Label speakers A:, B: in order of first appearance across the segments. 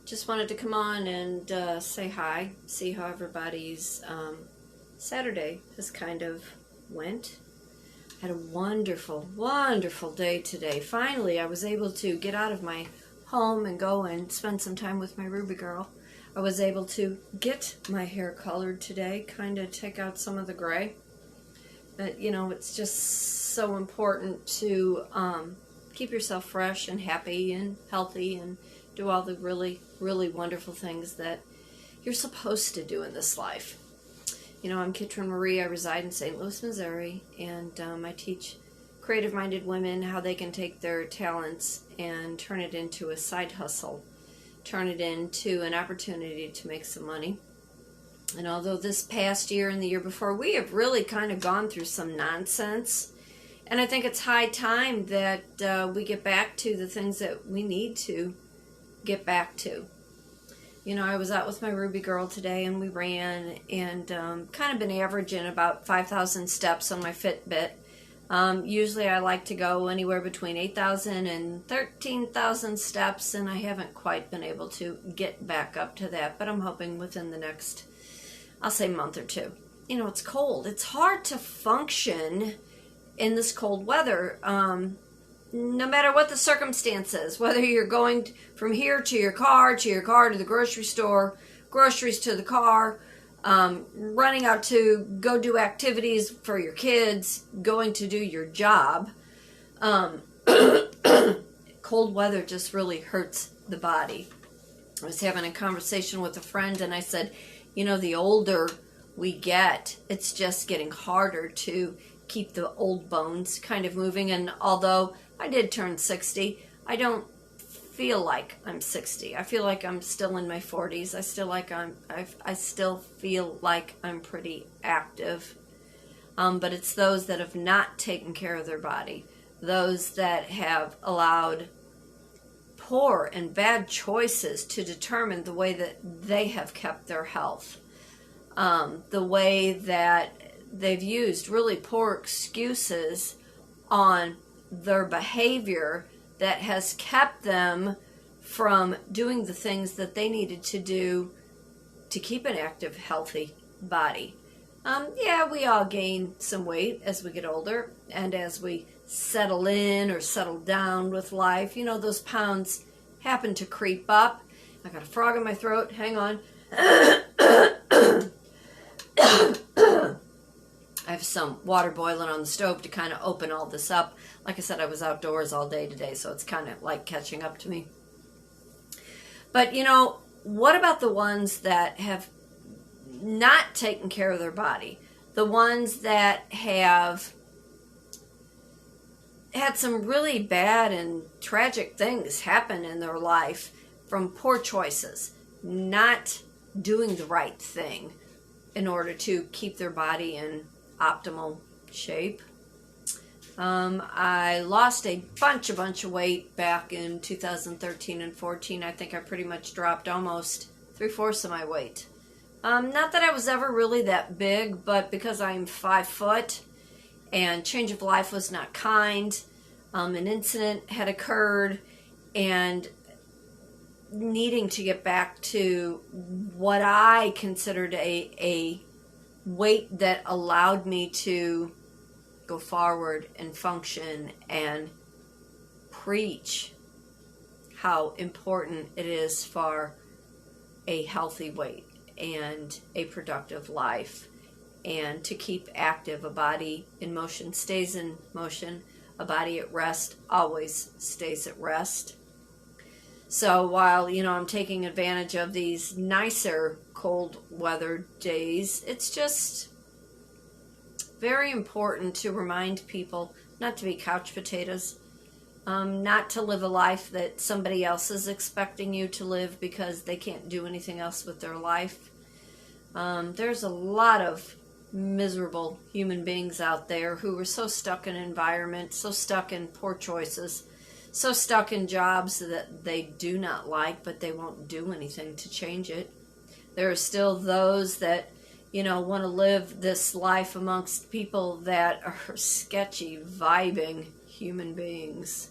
A: just wanted to come on and say hi, see how everybody's Saturday has kind of went. Had a wonderful, wonderful day today. Finally, I was able to get out of my home and go and spend some time with my Ruby girl. I was able to get my hair colored today, kind of take out some of the gray. But, you know, it's just so important to keep yourself fresh and happy and healthy and do all the really, really wonderful things that you're supposed to do in this life. You know, I'm Kitryn Marie. I reside in St. Louis, Missouri, and I teach creative-minded women how they can take their talents and turn it into a side hustle, turn it into an opportunity to make some money. And although this past year and the year before, we have really kind of gone through some nonsense, and I think it's high time that we get back to the things that we need to get back to. You know, I was out with my Ruby girl today, and we ran, and kind of been averaging about 5,000 steps on my Fitbit. Usually I like to go anywhere between 8,000 and 13,000 steps, and I haven't quite been able to get back up to that, but I'm hoping within the next, I'll say, month or two. You know, it's cold. It's hard to function in this cold weather, no matter what the circumstances, whether you're going from here to your car to the grocery store, groceries to the car, running out to go do activities for your kids, going to do your job. Cold weather just really hurts the body. I was having a conversation with a friend, and I said, you know, the older we get, it's just getting harder to keep the old bones kind of moving. And although I did turn 60, I don't feel like I'm 60. I feel like I'm still in my 40s. I still feel like I'm pretty active. But it's those that have not taken care of their body, those that have allowed poor and bad choices to determine the way that they have kept their health, the way that they've used really poor excuses on their behavior that has kept them from doing the things that they needed to do to keep an active, healthy body. Yeah, we all gain some weight as we get older, and as we settle in or settle down with life, you know, those pounds happen to creep up. I got a frog in my throat. Hang on. I have some water boiling on the stove to kind of open all this up. Like I said, I was outdoors all day today, so it's kind of like catching up to me. But, you know, what about the ones that have not taken care of their body? The ones that have had some really bad and tragic things happen in their life from poor choices, not doing the right thing in order to keep their body in optimal shape. I lost a bunch of weight back in 2013 and 14. I think I pretty much dropped almost 3/4 of my weight. Not that I was ever really that big, but because I'm 5 foot and change of life was not kind, an incident had occurred, and needing to get back to what I considered a weight that allowed me to go forward and function and preach how important it is for a healthy weight and a productive life, and to keep active. A body in motion stays in motion. A body at rest always stays at rest. So while, you know, I'm taking advantage of these nicer cold weather days, it's just very important to remind people not to be couch potatoes, not to live a life that somebody else is expecting you to live because they can't do anything else with their life. There's a lot of miserable human beings out there who are so stuck in environment, so stuck in poor choices, so stuck in jobs that they do not like, but they won't do anything to change it. There are still those that, you know, want to live this life amongst people that are sketchy, vibing human beings.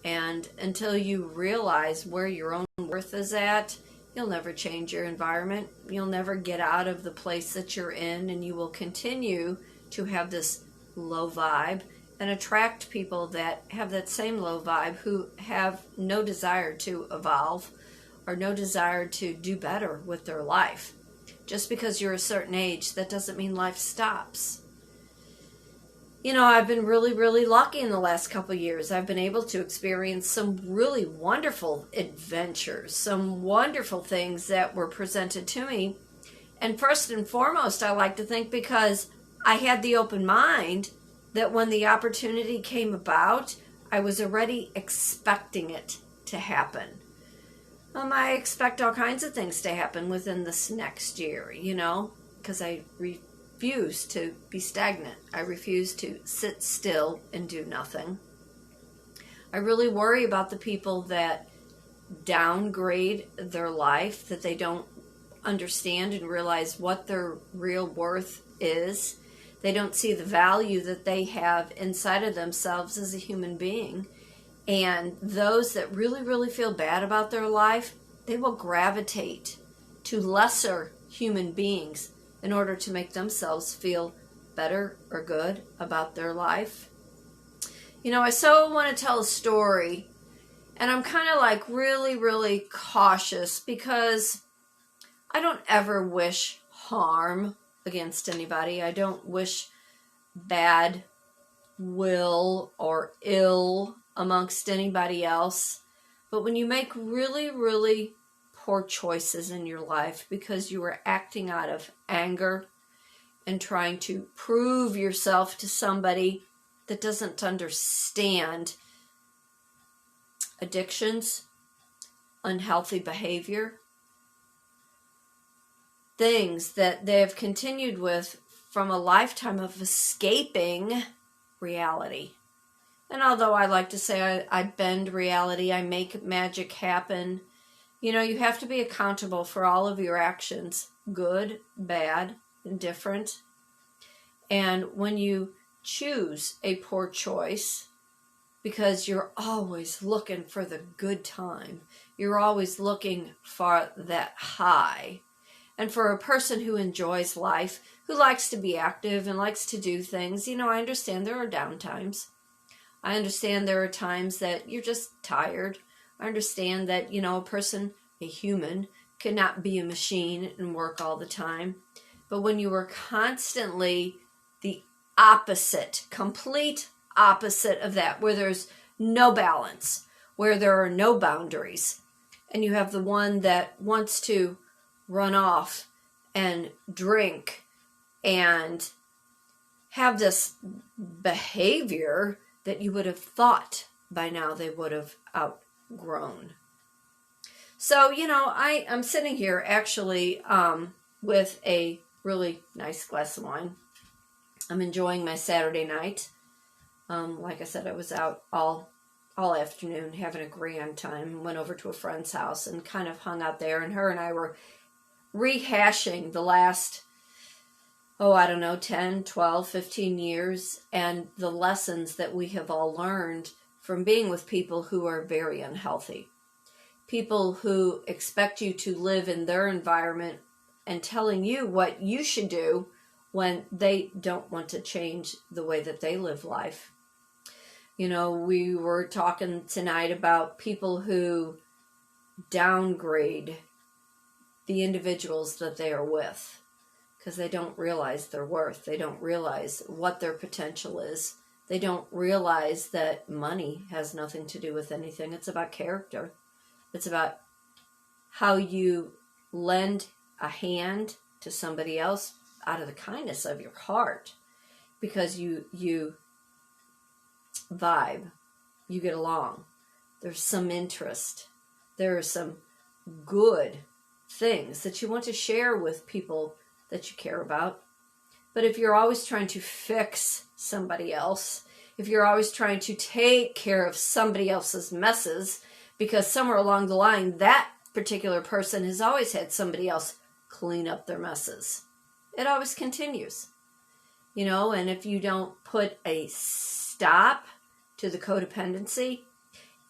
A: And until you realize where your own worth is at, you'll never change your environment. You'll never get out of the place that you're in, and you will continue to have this low vibe and attract people that have that same low vibe, who have no desire to evolve or no desire to do better with their life. Just because you're a certain age, that doesn't mean life stops. You know, I've been really, really lucky in the last couple of years. I've been able to experience some really wonderful adventures, some wonderful things that were presented to me. And first and foremost, I like to think because I had the open mind that when the opportunity came about, I was already expecting it to happen. I expect all kinds of things to happen within this next year, you know, because I refuse to be stagnant. I refuse to sit still and do nothing. I really worry about the people that downgrade their life, that they don't understand and realize what their real worth is. They don't see the value that they have inside of themselves as a human being. And those that really, really feel bad about their life, they will gravitate to lesser human beings in order to make themselves feel better or good about their life. You know, I so want to tell a story, and I'm kind of like really, really cautious because I don't ever wish harm against anybody. I don't wish bad will or ill amongst anybody else. But when you make really, really poor choices in your life because you are acting out of anger and trying to prove yourself to somebody that doesn't understand addictions, unhealthy behavior, things that they have continued with from a lifetime of escaping reality. And although I like to say I bend reality, I make magic happen, you know, you have to be accountable for all of your actions, good, bad, indifferent. And when you choose a poor choice, because you're always looking for the good time, you're always looking for that high. And for a person who enjoys life, who likes to be active and likes to do things, you know, I understand there are down times. I understand there are times that you're just tired. I understand that, you know, a human, cannot be a machine and work all the time. But when you are constantly the opposite, complete opposite of that, where there's no balance, where there are no boundaries, and you have the one that wants to run off and drink and have this behavior that you would have thought by now they would have outgrown. So, you know, I'm sitting here actually with a really nice glass of wine. I'm enjoying my Saturday night. Like I said, I was out all afternoon having a grand time. Went over to a friend's house and kind of hung out there. And her and I were rehashing the last, 10, 12, 15 years, and the lessons that we have all learned from being with people who are very unhealthy. People who expect you to live in their environment and telling you what you should do when they don't want to change the way that they live life. You know, we were talking tonight about people who downgrade the individuals that they are with because they don't realize their worth. They don't realize what their potential is. They don't realize that money has nothing to do with anything. It's about character. It's about how you lend a hand to somebody else out of the kindness of your heart because you vibe, you get along. There's some interest. There are some good things that you want to share with people that you care about. But if you're always trying to fix somebody else, if you're always trying to take care of somebody else's messes, because somewhere along the line, that particular person has always had somebody else clean up their messes. It always continues. You know, and if you don't put a stop to the codependency,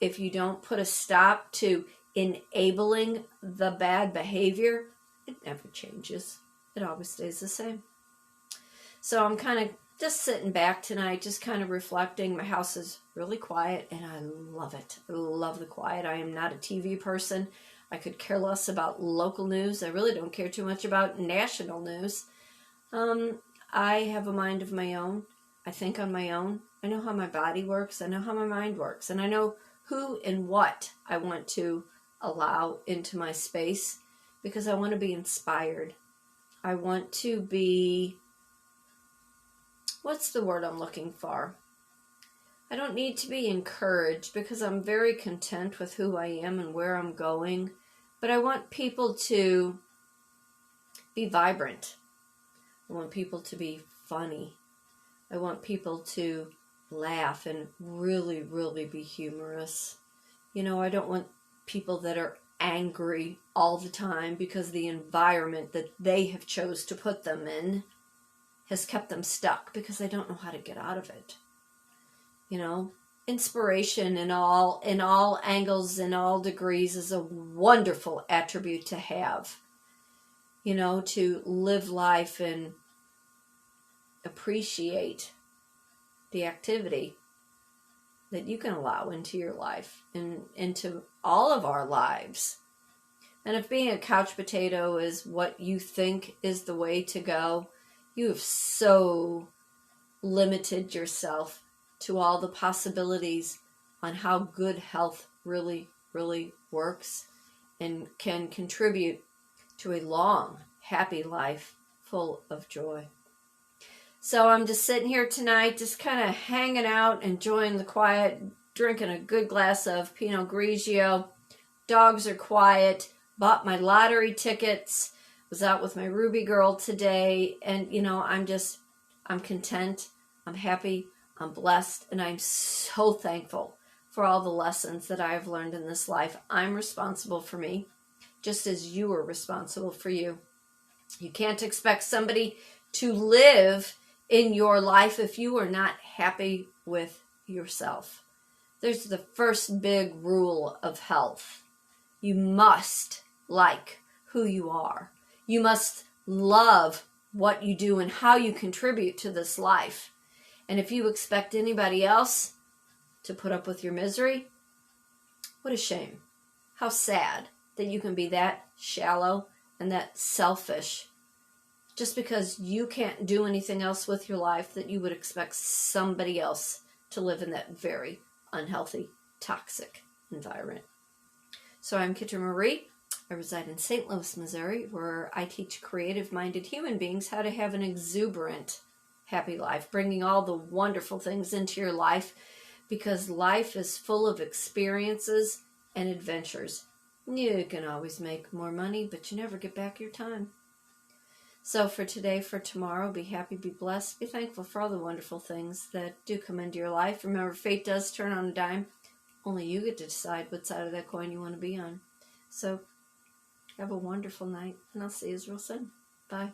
A: if you don't put a stop to enabling the bad behavior, it never changes. It always stays the same. So I'm kind of just sitting back tonight, just kind of reflecting. My house is really quiet, and I love it. I love the quiet. I am not a TV person. I could care less about local news. I really don't care too much about national news. I have a mind of my own. I think on my own. I know how my body works. I know how my mind works. And I know who and what I want to allow into my space, because I want to be inspired. I want to be, what's the word I'm looking for? I don't need to be encouraged, because I'm very content with who I am and where I'm going. But I want people to be vibrant. I want people to be funny. I want people to laugh and really, really be humorous. You know, I don't want people that are angry all the time because the environment that they have chose to put them in has kept them stuck because they don't know how to get out of it. You know, inspiration in all angles, in all degrees is a wonderful attribute to have. You know, to live life and appreciate the activity that you can allow into your life and into all of our lives. And if being a couch potato is what you think is the way to go, you have so limited yourself to all the possibilities on how good health really, really works and can contribute to a long, happy life full of joy. So I'm just sitting here tonight, just kind of hanging out, enjoying the quiet, drinking a good glass of Pinot Grigio. Dogs are quiet. Bought my lottery tickets. Was out with my Ruby girl today. And, you know, I'm content. I'm happy. I'm blessed. And I'm so thankful for all the lessons that I have learned in this life. I'm responsible for me, just as you are responsible for you. You can't expect somebody to live in your life if you are not happy with yourself. There's the first big rule of health. You must like who you are. You must love what you do and how you contribute to this life. And if you expect anybody else to put up with your misery, what a shame. How sad that you can be that shallow and that selfish just because you can't do anything else with your life, that you would expect somebody else to live in that very unhealthy, toxic environment. So I'm Kitryn Marie. I reside in St. Louis, Missouri, where I teach creative-minded human beings how to have an exuberant, happy life, bringing all the wonderful things into your life, because life is full of experiences and adventures. You can always make more money, but you never get back your time. So for today, for tomorrow, be happy, be blessed, be thankful for all the wonderful things that do come into your life. Remember, fate does turn on a dime. Only you get to decide what side of that coin you want to be on. So have a wonderful night, and I'll see you real soon. Bye.